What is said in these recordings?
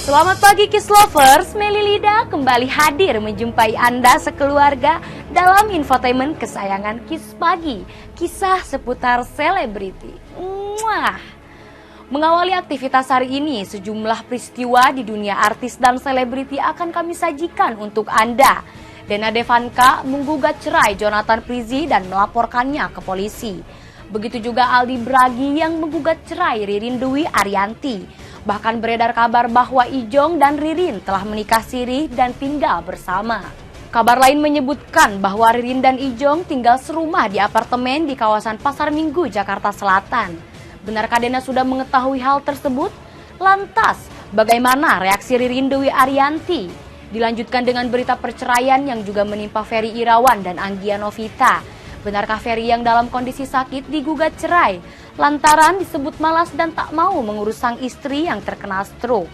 Selamat pagi Kiss Lovers, Meli Lida kembali hadir menjumpai Anda sekeluarga dalam infotainment kesayangan Kiss Pagi, kisah seputar selebriti. Mengawali aktivitas hari ini, sejumlah peristiwa di dunia artis dan selebriti akan kami sajikan untuk Anda. Dena Devanka menggugat cerai Jonathan Frizzy dan melaporkannya ke polisi. Begitu juga Aldi Bragi yang menggugat cerai Ririn Dwi Ariyanti. Bahkan beredar kabar bahwa Ijong dan Ririn telah menikah siri dan tinggal bersama. Kabar lain menyebutkan bahwa Ririn dan Ijong tinggal serumah di apartemen di kawasan Pasar Minggu, Jakarta Selatan. Benarkah Dena sudah mengetahui hal tersebut? Lantas, bagaimana reaksi Ririn Dwi Ariyanti? Dilanjutkan dengan berita perceraian yang juga menimpa Ferry Irawan dan Anggia Novita. Benarkah Ferry yang dalam kondisi sakit digugat cerai lantaran disebut malas dan tak mau mengurus sang istri yang terkena stroke?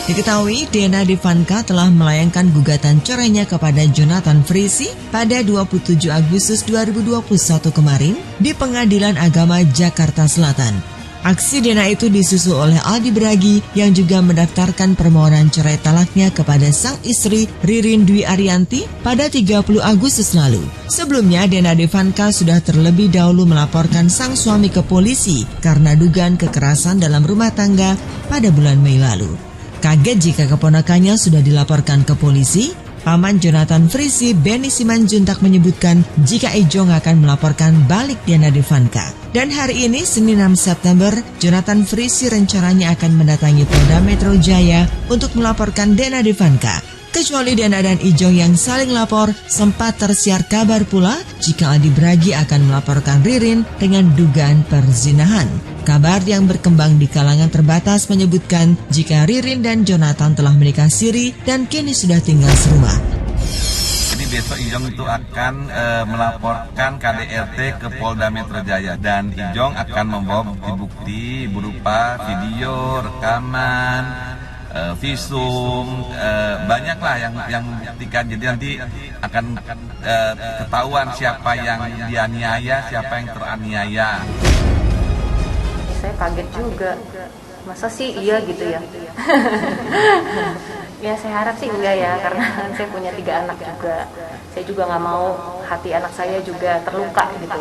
Diketahui Dena Devanka telah melayangkan gugatan cerainya kepada Jonathan Frizzy pada 27 Agustus 2021 kemarin di Pengadilan Agama Jakarta Selatan. Aksi Dena itu disusul oleh Aldi Bragi yang juga mendaftarkan permohonan cerai talaknya kepada sang istri Ririn Dwi Ariyanti pada 30 Agustus lalu. Sebelumnya Dena Devanka sudah terlebih dahulu melaporkan sang suami ke polisi karena dugaan kekerasan dalam rumah tangga pada bulan Mei lalu. Kaget jika keponakannya sudah dilaporkan ke polisi, paman Jonathan Frizzy, Benny Simanjuntak menyebutkan jika Ijong akan melaporkan balik Dena Devanka. Dan hari ini, Senin 6 September, Jonathan Frizzy rencananya akan mendatangi Polda Metro Jaya untuk melaporkan Dena Devanka. Kecuali Dena dan Ijong yang saling lapor, sempat tersiar kabar pula jika Aldi Bragi akan melaporkan Ririn dengan dugaan perzinahan. Kabar yang berkembang di kalangan terbatas menyebutkan jika Ririn dan Jonathan telah menikah siri dan kini sudah tinggal serumah. Jadi besok Ijong itu akan melaporkan KDRT ke Polda Metro Jaya dan Ijong akan membawa bukti-bukti berupa video, rekaman, visum, banyaklah yang membuktikan. Jadi nanti akan ketahuan siapa yang dianiaya, siapa yang teraniaya. Saya kaget juga, masa sih iya gitu ya. Ya saya harap sih enggak ya, karena saya punya 3 anak juga. Saya juga nggak mau hati anak saya juga terluka gitu.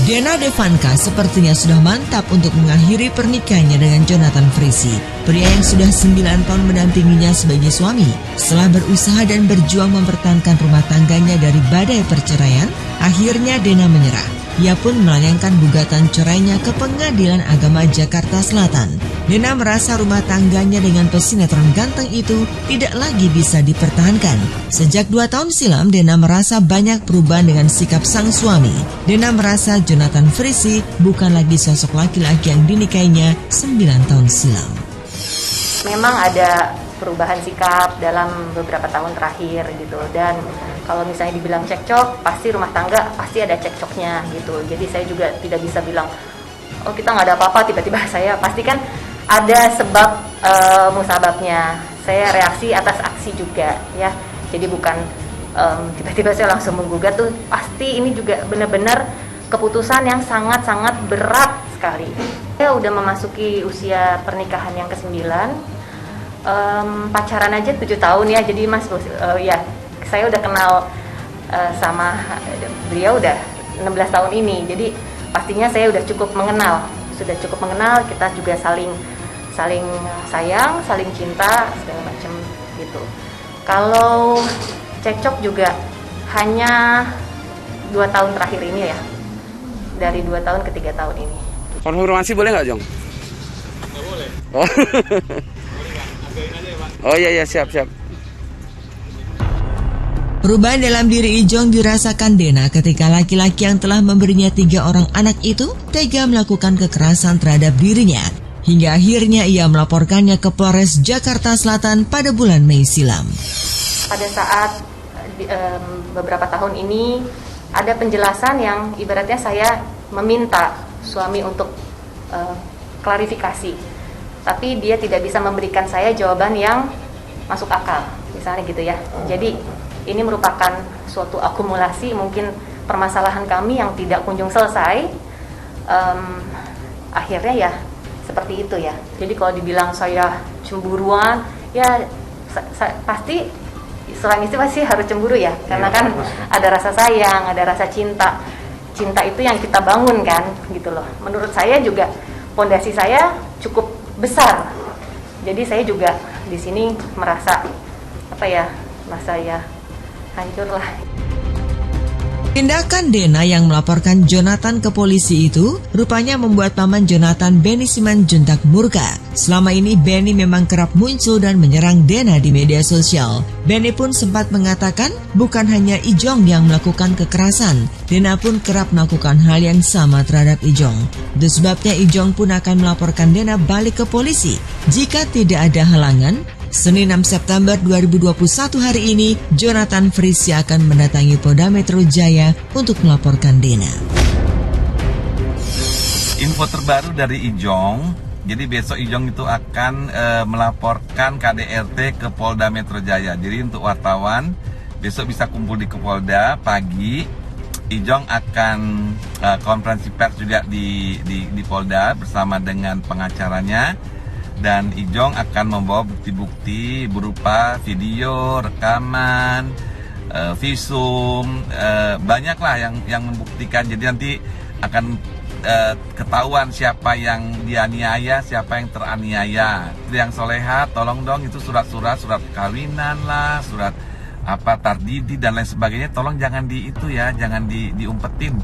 Dena Devanka sepertinya sudah mantap untuk mengakhiri pernikahannya dengan Jonathan Frizzy, pria yang sudah 9 tahun mendampinginya sebagai suami. Setelah berusaha dan berjuang mempertahankan rumah tangganya dari badai perceraian, akhirnya Dena menyerah. Ia pun melayangkan gugatan cerainya ke Pengadilan Agama Jakarta Selatan. Dena merasa rumah tangganya dengan pesinetron ganteng itu tidak lagi bisa dipertahankan. Sejak 2 tahun silam, Dena merasa banyak perubahan dengan sikap sang suami. Dena merasa Jonathan Frizzy bukan lagi sosok laki-laki yang dinikahinya 9 tahun silam. Memang ada perubahan sikap dalam beberapa tahun terakhir gitu, dan kalau misalnya dibilang cekcok, pasti rumah tangga pasti ada cekcoknya gitu. Jadi saya juga tidak bisa bilang oh kita nggak ada apa-apa, tiba-tiba saya pasti kan ada sebab musababnya. Saya reaksi atas aksi juga ya, jadi bukan tiba-tiba saya langsung menggugat tuh. Pasti ini juga benar-benar keputusan yang sangat-sangat berat sekali. Saya udah memasuki usia pernikahan yang ke-9. Pacaran aja 7 tahun ya, jadi Mas ya saya udah kenal sama beliau udah 16 tahun ini, jadi pastinya saya udah cukup mengenal, kita juga saling sayang, saling cinta segala macam gitu. Kalau cekcok juga hanya 2 tahun terakhir ini ya, dari 2 tahun ke 3 tahun ini. Konfirmasi boleh nggak, Jong? Nggak boleh. Oh. Oh iya siap. Perubahan dalam diri Ijong dirasakan Dena ketika laki-laki yang telah memberinya 3 orang anak itu tega melakukan kekerasan terhadap dirinya. hingga akhirnya ia melaporkannya ke Polres Jakarta Selatan pada bulan Mei silam. Pada saat beberapa tahun ini ada penjelasan yang ibaratnya saya meminta suami untuk klarifikasi, tapi dia tidak bisa memberikan saya jawaban yang masuk akal, misalnya gitu ya. Jadi ini merupakan suatu akumulasi mungkin permasalahan kami yang tidak kunjung selesai. Akhirnya ya seperti itu ya. Jadi kalau dibilang saya cemburuan, ya pasti seorang istri pasti harus cemburu ya, karena kan ada rasa sayang, ada rasa cinta. Cinta itu yang kita bangun kan, gitu loh. Menurut saya juga pondasi saya cukup besar. Jadi saya juga di sini merasa merasa ya hancur lah. Tindakan Dena yang melaporkan Jonathan ke polisi itu rupanya membuat paman Jonathan, Benny Simanjuntak, murka. Selama ini Benny memang kerap muncul dan menyerang Dena di media sosial. Benny pun sempat mengatakan bukan hanya Ijong yang melakukan kekerasan, Dena pun kerap melakukan hal yang sama terhadap Ijong. Itu sebabnya Ijong pun akan melaporkan Dena balik ke polisi. Jika tidak ada halangan, Senin 6 September 2021 hari ini, Jonathan Frisi akan mendatangi Polda Metro Jaya untuk melaporkan Dena. Info terbaru dari Ijong, jadi besok Ijong itu akan melaporkan KDRT ke Polda Metro Jaya. Jadi untuk wartawan, besok bisa kumpul di Polda pagi. Ijong akan konferensi pers juga di Polda bersama dengan pengacaranya. Dan Ijong akan membawa bukti-bukti berupa video, rekaman, visum, banyaklah yang membuktikan. Jadi nanti akan ketahuan siapa yang dianiaya, siapa yang teraniaya. Yang soleha, tolong dong itu surat kawinan lah, surat tardidi dan lain sebagainya. Tolong jangan jangan diumpetin.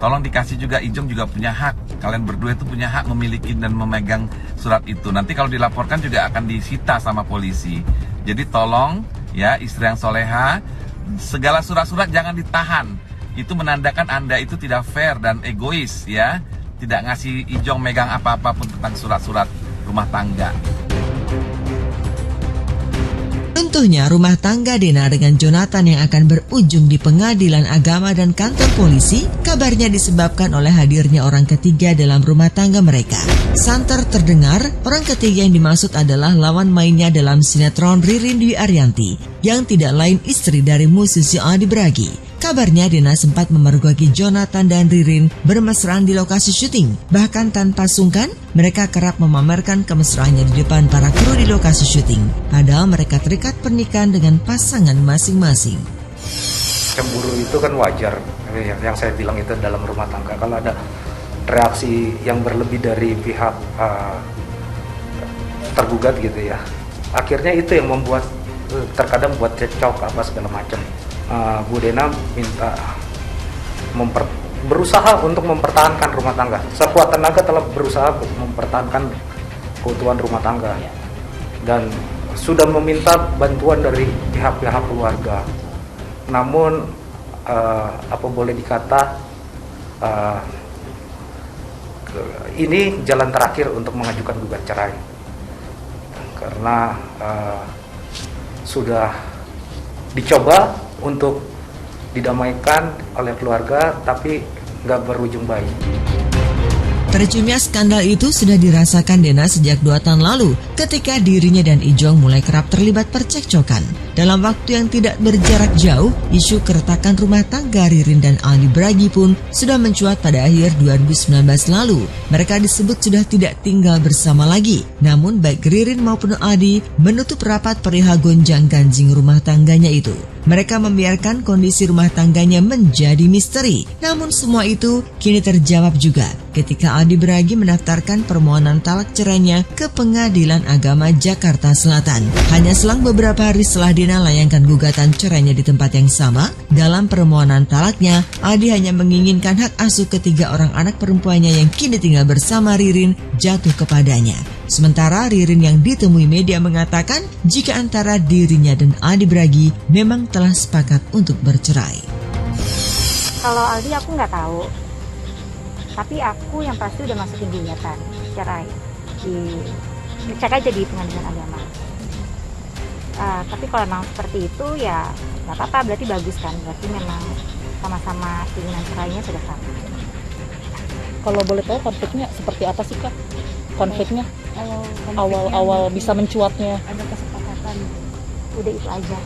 Tolong dikasih juga, Ijong juga punya hak. Kalian berdua itu punya hak memiliki dan memegang surat itu. Nanti kalau dilaporkan juga akan disita sama polisi. Jadi tolong ya istri yang soleha, segala surat-surat jangan ditahan. Itu menandakan Anda itu tidak fair dan egois ya. Tidak ngasih Ijong megang apa-apa pun tentang surat-surat rumah tangga. Tentunya rumah tangga Dena dengan Jonathan yang akan berujung di pengadilan agama dan kantor polisi, kabarnya disebabkan oleh hadirnya orang ketiga dalam rumah tangga mereka. Santer terdengar, orang ketiga yang dimaksud adalah lawan mainnya dalam sinetron Ririn Dwi Ariyanti, yang tidak lain istri dari musisi Adi Bragi. Kabarnya Dena sempat memergoki Jonathan dan Ririn bermesraan di lokasi syuting. Bahkan tanpa sungkan, mereka kerap memamerkan kemesraannya di depan para kru di lokasi syuting. Padahal mereka terikat pernikahan dengan pasangan masing-masing. Cemburu itu kan wajar, yang saya bilang itu dalam rumah tangga. Kalau ada reaksi yang berlebih dari pihak tergugat gitu ya, akhirnya itu yang membuat terkadang buat cekcok apa segala macam. Bu Dena minta berusaha untuk mempertahankan rumah tangga. Sekuat tenaga telah berusaha mempertahankan keutuhan rumah tangga dan sudah meminta bantuan dari pihak-pihak keluarga. Namun apa boleh dikata ini jalan terakhir untuk mengajukan gugat cerai karena sudah dicoba untuk didamaikan oleh keluarga tapi nggak berujung baik. Terciumnya skandal itu sudah dirasakan Dena sejak 2 tahun lalu ketika dirinya dan Ijong mulai kerap terlibat percekcokan. Dalam waktu yang tidak berjarak jauh, isu keretakan rumah tangga Ririn dan Adi Bragi pun sudah mencuat pada akhir 2019 lalu. Mereka disebut sudah tidak tinggal bersama lagi. Namun baik Ririn maupun Adi menutup rapat perihal gonjang-ganjing rumah tangganya itu. Mereka membiarkan kondisi rumah tangganya menjadi misteri. Namun semua itu kini terjawab juga ketika Adi Bragi mendaftarkan permohonan talak cerainya ke Pengadilan Agama Jakarta Selatan. Hanya selang beberapa hari setelah Dena layangkan gugatan cerainya di tempat yang sama, dalam permohonan talaknya, Adi hanya menginginkan hak asuh ketiga orang anak perempuannya yang kini tinggal bersama Ririn jatuh kepadanya. Sementara Ririn yang ditemui media mengatakan jika antara dirinya dan Adi Bragi memang telah sepakat untuk bercerai. Kalau Aldi aku nggak tahu, tapi aku yang pasti udah masukin gugatan cerai. cek aja di pengadilan agama. Tapi kalau memang seperti itu ya nggak apa-apa, berarti bagus kan, berarti memang sama-sama keinginan cerainya sudah sama. Kalau boleh tahu konfliknya seperti apa sih Kak? Konfliknya awal bisa mencuatnya. Ada kesepakatan. Udah itu aja.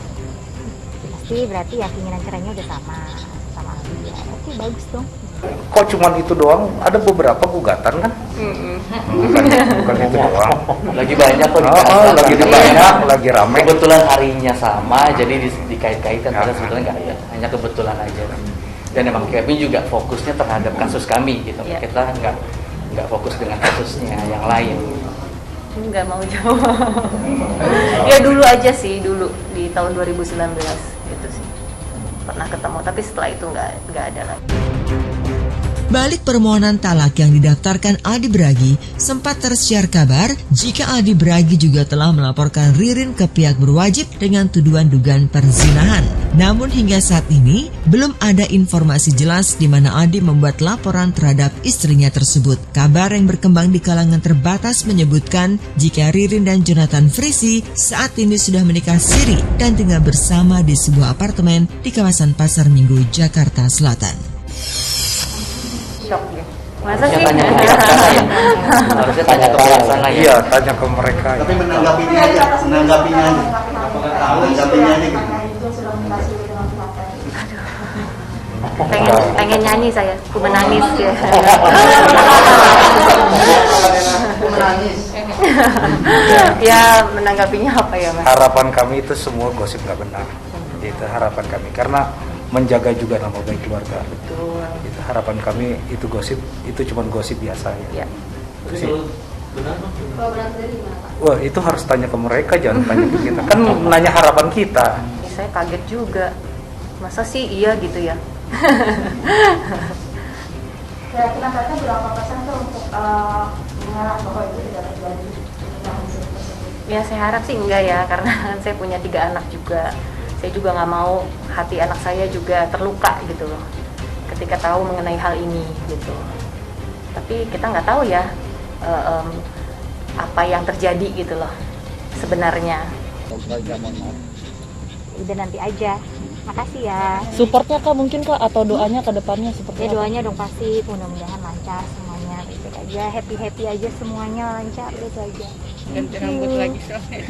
Pasti berarti ya keinginan cerainya udah sama Aldi ya. Oke, bagus dong. Kok cuman itu doang? Ada beberapa gugatan kan? Bukan itu doang. Lagi banyak kok Lagi banyak, lagi rame. Kebetulan harinya sama, jadi dikait-kaitkan. Padahal sebetulnya nggak ya, hanya kebetulan aja. Dan emang kami juga fokusnya terhadap kasus kami gitu. Kita nggak fokus dengan kasusnya yang lain. Nggak mau jawab. Ya dulu aja sih, dulu di tahun 2019 gitu sih pernah ketemu, tapi setelah itu nggak ada lagi. Balik permohonan talak yang didaftarkan Adi Bragi, sempat tersiar kabar jika Adi Bragi juga telah melaporkan Ririn ke pihak berwajib dengan tuduhan dugaan perzinahan. Namun hingga saat ini, belum ada informasi jelas di mana Adi membuat laporan terhadap istrinya tersebut. Kabar yang berkembang di kalangan terbatas menyebutkan jika Ririn dan Jonathan Frisi saat ini sudah menikah siri dan tinggal bersama di sebuah apartemen di kawasan Pasar Minggu, Jakarta Selatan. Shock ya. Masa sih? Tanya ke pihak sana ya. Harusnya tanya ke pihak sana ya. Iya, tanya ke mereka. Tapi menanggapinya aja gitu. Pengen nyanyi saya, aku menangis ya. Ya menanggapinya apa ya Mas? Harapan kami itu semua gosip nggak benar. Itu harapan kami karena menjaga juga nama baik keluarga. Betul. Itu harapan kami, itu gosip, itu cuma gosip biasa ya. Itu sih. Wah, itu harus tanya ke mereka, jangan tanya ke kita. Kan nanya harapan kita. Ya, saya kaget juga. Masa sih iya gitu ya? Kira-kira berarti berapa persen tuh untuk mengarah bahwa itu tidak terjadi? Ya saya harap sih enggak ya, karena saya punya 3 anak juga. Saya juga nggak mau hati anak saya juga terluka gitu loh ketika tahu mengenai hal ini gitu. Tapi kita nggak tahu ya apa yang terjadi gitu loh sebenarnya. Udah nanti aja. Makasih ya. Supportnya Kak mungkin Kak atau doanya ke depannya seperti Ya apa? doanya dong pasti, mudah-mudahan lancar semuanya, baik-baik aja, happy aja semuanya lancar, itu aja. Ganti rambut lagi soalnya.